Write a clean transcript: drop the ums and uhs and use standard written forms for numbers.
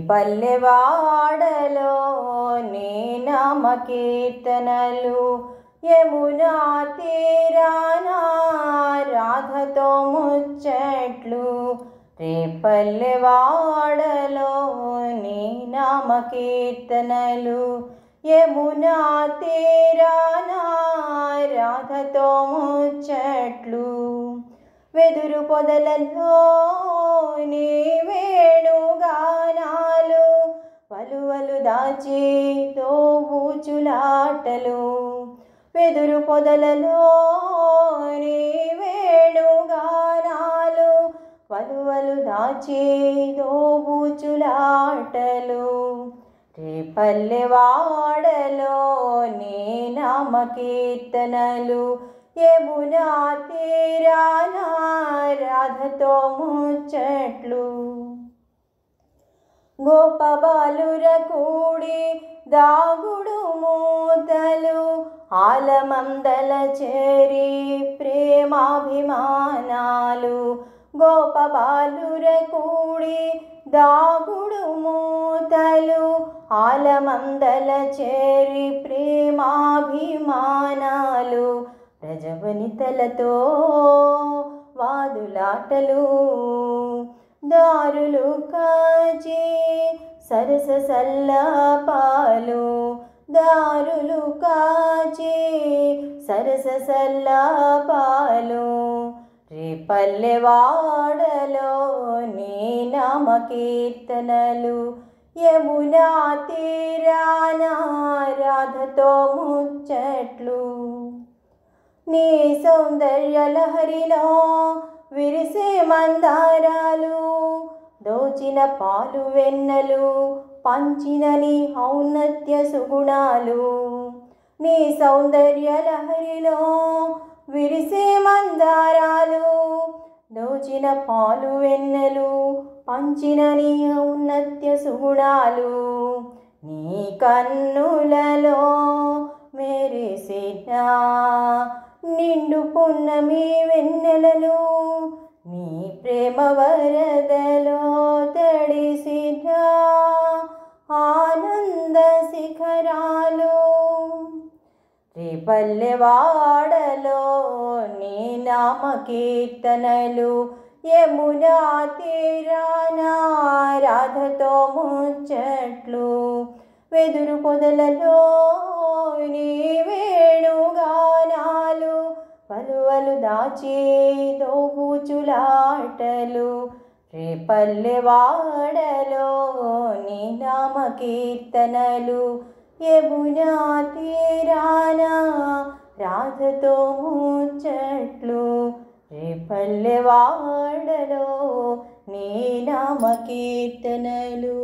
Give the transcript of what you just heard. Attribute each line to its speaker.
Speaker 1: పల్లెవాడలో నీ నామ కీర్తనలు యమునా తీరాన రాధతో ముచ్చట్లు పల్లెవాడలో నీ నామ కీర్తనలు యమునా తీరాన రాధతో ముచ్చట్లు వెదురు పొదలలో నీ వేణుగానాలు పలువలు దాచి దోబూచులాటలు వెదురు పొదలలో నీ వేణుగానాలు పలువలు దాచి దోబూచులాటలు పల్లెవాడలో నీ నామ కీర్తనలు యమునా తీరాన రాధతో ముచ్చట్లు గోపబాలుర కూడి దాగుడు మూతలు ఆలమందల చేరి ప్రేమాభిమానాలు గోపబాలుర కూడి దాగుడు మూతలు ఆలమందల చేరి ప్రేమాభిమానాలు రజవనితలతో వాదులాటలు దారులు కాచి సరస సల్లాపాలు దారులు కాచి సరస సల్లాపాలు పల్లెవాడలో నీ నామ కీర్తనలు యమునా తీరాన రాధతో ముచ్చట్లు నీ సౌందర్య లహరిలో విరిసే మందారాలు దోచిన పాలు వెన్నెలు పంచిన నీ ఔన్నత్య సుగుణాలు నీ సౌందర్య లహరిలో విరిసే మందారాలు దోచిన పాలు వెన్నెలు పంచిన నీ ఔన్నత్య సుగుణాలు నీ కన్నులలో మెరిసిన నిండు పున్నమి వెన్నెలలు నీ ప్రేమ వరదలో తడిసిన ఆనంద శిఖరాలు పల్లెవాడలో నీ నామ కీర్తనలు యమునా తీరాన రాధతో ముచ్చట్లు వెదురు పొదలలో నీ వేణుగానాలు పలువలు దాచి దోబూచులాటలు పల్లెవాడలో నీ నామ కీర్తనలు యమునా తీరాన రాధతో ముచ్చట్లు పల్లెవాడలో నీ నామ కీర్తనలు.